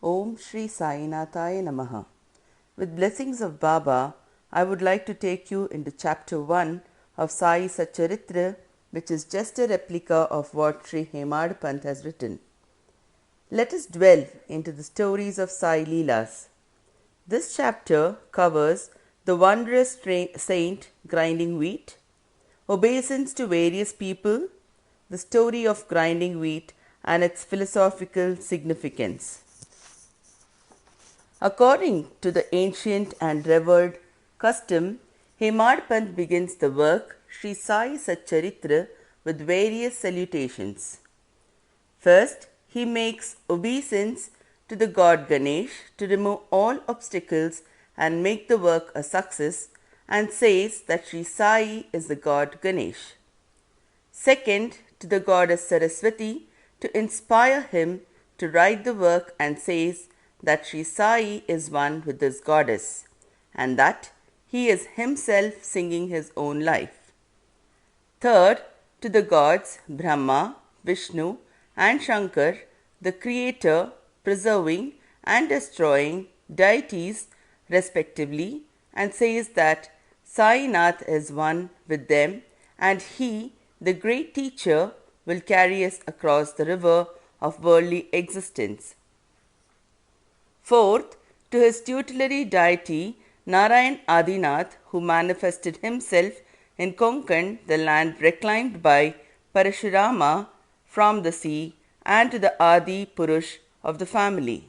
Om Shri Sainathaya Namaha. With blessings of Baba, I would like to take you into chapter 1 of Sai Satcharitra, which is just a replica of what Sri Hemad Pant has written. Let us delve into the stories of Sai Leelas. This chapter covers the wondrous saint grinding wheat, obeisance to various people, the story of grinding wheat and its philosophical significance. According to the ancient and revered custom, Hemad Pant begins the work Sri Sai Satcharitra with various salutations. First, he makes obeisance to the god Ganesh to remove all obstacles and make the work a success, and says that Sri Sai is the god Ganesh. Second, to the goddess Saraswati to inspire him to write the work, and says that Sri Sai is one with this goddess and that he is himself singing his own life. Third, to the gods Brahma, Vishnu and Shankar, the creator, preserving and destroying deities respectively, and says that Sainath is one with them and he, the great teacher, will carry us across the river of worldly existence. Fourth, to his tutelary deity Narayan Adinath, who manifested himself in Konkan, the land reclaimed by Parashurama from the sea, and to the Adi Purush of the family.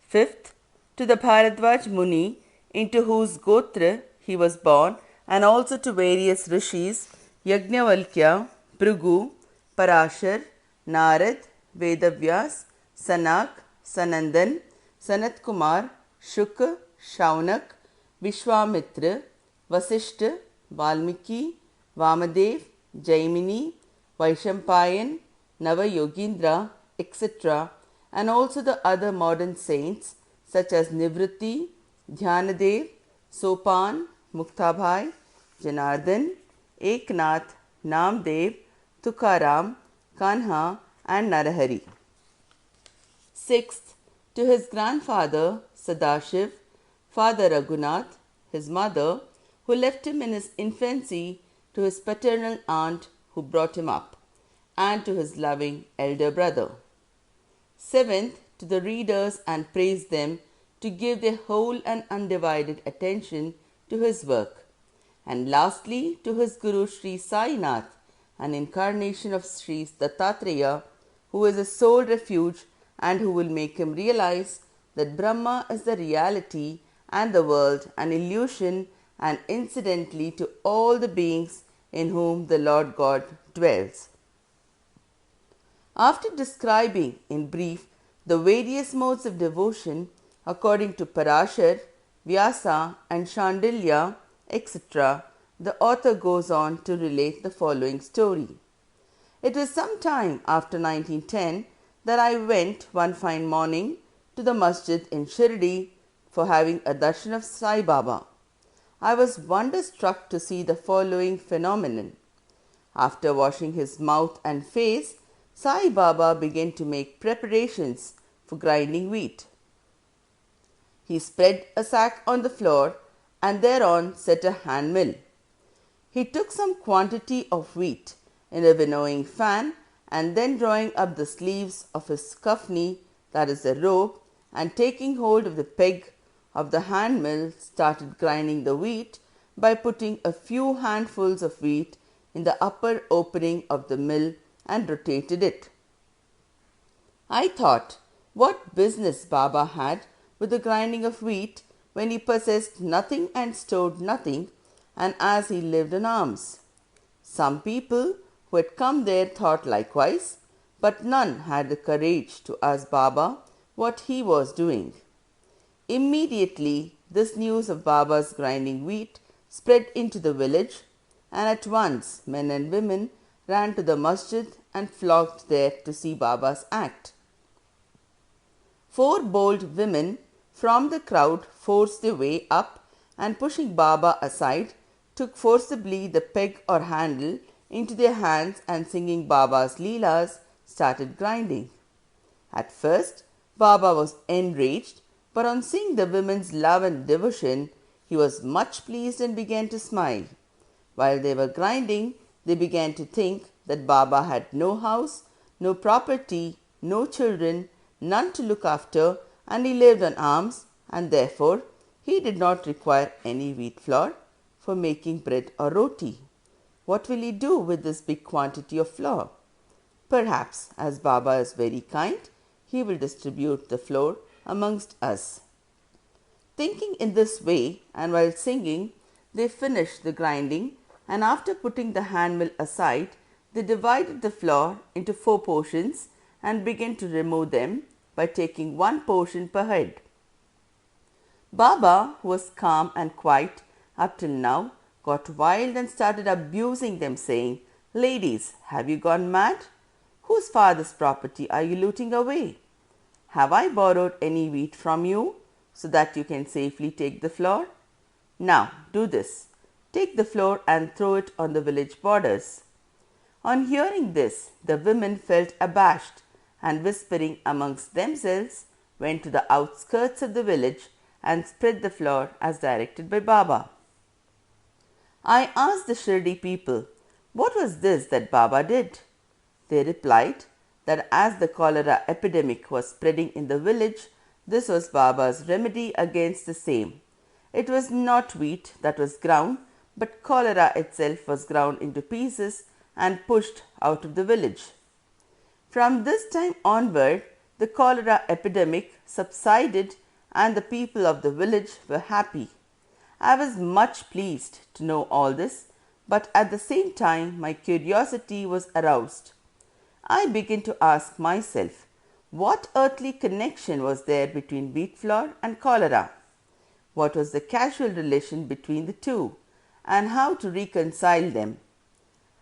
Fifth, to the Bharadwaj Muni, into whose Gotra he was born, and also to various rishis Yajnavalkya, Bhrigu, Parashar, Narad, Vedavyas, Sanak, Sanandan, Sanat Kumar, Shukra, Shaunak, Vishwamitra, Vasishta, Valmiki, Vamadev, Jaimini, Vaishampayan, Navayogindra, etc., and also the other modern saints such as Nivritti, Dhyanadev, Sopan, Muktabhai, Janardhan, Eknath, Namdev, Tukaram, Kanha and Narahari. Sixth, to his grandfather Sadashiv, Father Raghunath, his mother, who left him in his infancy, to his paternal aunt who brought him up, and to his loving elder brother. Seventh, to the readers and praise them to give their whole and undivided attention to his work. And lastly, to his Guru Sri Sainath, an incarnation of Sri Dattatreya, who is a sole refuge and who will make him realize that Brahma is the reality and the world an illusion, and incidentally to all the beings in whom the Lord God dwells. After describing in brief the various modes of devotion according to Parashar, Vyasa and Shandilya, etc., the author goes on to relate the following story. It was some time after 1910 that I went one fine morning to the masjid in Shirdi for having a darshan of Sai Baba. I was wonderstruck to see the following phenomenon. After washing his mouth and face, Sai Baba began to make preparations for grinding wheat. He spread a sack on the floor and thereon set a hand mill. He took some quantity of wheat in a winnowing fan, and then drawing up the sleeves of his kafni, that is a robe, and taking hold of the peg of the hand mill, started grinding the wheat by putting a few handfuls of wheat in the upper opening of the mill and rotated it. I thought what business Baba had with the grinding of wheat when he possessed nothing and stored nothing, and as he lived in alms. Some people who had come there thought likewise, but none had the courage to ask Baba what he was doing. Immediately this news of Baba's grinding wheat spread into the village, and at once men and women ran to the masjid and flocked there to see Baba's act. 4 bold women from the crowd forced their way up, and pushing Baba aside, took forcibly the peg or handle into their hands, and singing Baba's Leelas started grinding. At first, Baba was enraged, but on seeing the women's love and devotion, he was much pleased and began to smile. While they were grinding, they began to think that Baba had no house, no property, no children, none to look after, and he lived on alms, and therefore he did not require any wheat flour for making bread or roti. What will he do with this big quantity of flour? Perhaps, as Baba is very kind, he will distribute the flour amongst us. Thinking in this way, and while singing, they finished the grinding, and after putting the handmill aside, they divided the flour into 4 portions and began to remove them by taking 1 portion per head. Baba, who was calm and quiet up till now, got wild and started abusing them, saying, "Ladies, have you gone mad? Whose father's property are you looting away? Have I borrowed any wheat from you so that you can safely take the flour? Now do this. Take the flour and throw it on the village borders." On hearing this, the women felt abashed and, whispering amongst themselves, went to the outskirts of the village and spread the flour as directed by Baba. I asked the Shirdi people, what was this that Baba did? They replied that as the cholera epidemic was spreading in the village, this was Baba's remedy against the same. It was not wheat that was ground, but cholera itself was ground into pieces and pushed out of the village. From this time onward, the cholera epidemic subsided and the people of the village were happy. I was much pleased to know all this, but at the same time my curiosity was aroused. I began to ask myself, what earthly connection was there between wheat flour and cholera? What was the causal relation between the two, and how to reconcile them?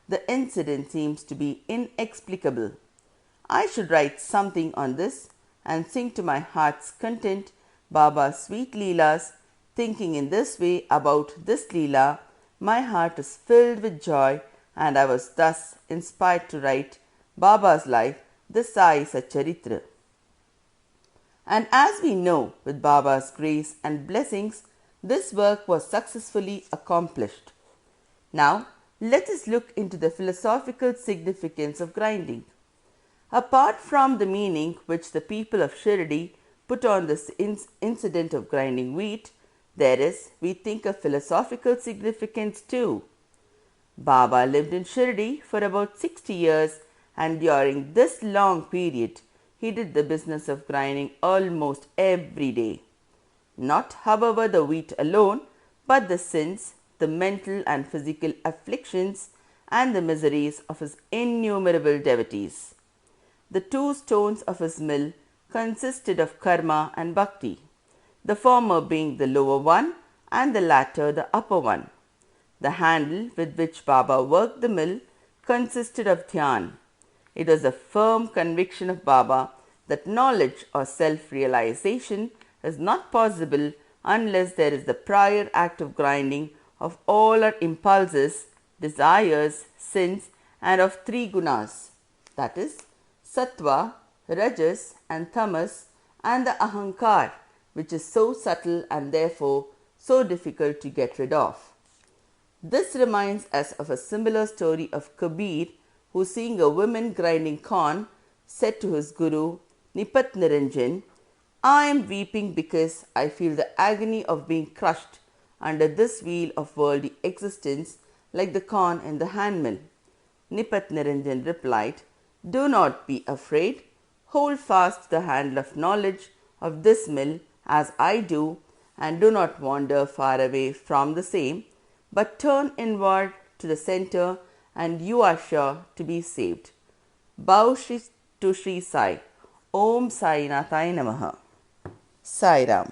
The incident seems to be inexplicable. I should write something on this and sing to my heart's content Baba's sweet Leelas. Thinking in this way about this Leela, my heart is filled with joy, and I was thus inspired to write Baba's life, the Sai Satcharitra. And as we know, with Baba's grace and blessings, this work was successfully accomplished. Now, let us look into the philosophical significance of grinding. Apart from the meaning which the people of Shirdi put on this incident of grinding wheat, there is, we think, a philosophical significance too. Baba lived in Shirdi for about 60 years, and during this long period, he did the business of grinding almost every day. Not, however, the wheat alone, but the sins, the mental and physical afflictions, and the miseries of his innumerable devotees. The 2 stones of his mill consisted of karma and bhakti, the former being the lower one and the latter the upper one. The handle with which Baba worked the mill consisted of dhyan. It was a firm conviction of Baba that knowledge or self-realization is not possible unless there is the prior act of grinding of all our impulses, desires, sins, and of 3 gunas, that is, sattva, rajas, and tamas, and the ahankar, which is so subtle and therefore so difficult to get rid of. This reminds us of a similar story of Kabir, who, seeing a woman grinding corn, said to his guru, Nipat Niranjan, "I am weeping because I feel the agony of being crushed under this wheel of worldly existence like the corn in the handmill." Nipat Niranjan replied, "Do not be afraid. Hold fast the handle of knowledge of this mill as I do, and do not wander far away from the same, but turn inward to the center, and you are sure to be saved." Bow to Sri Sai. Om Sai Nathai Namaha. Sai Ram.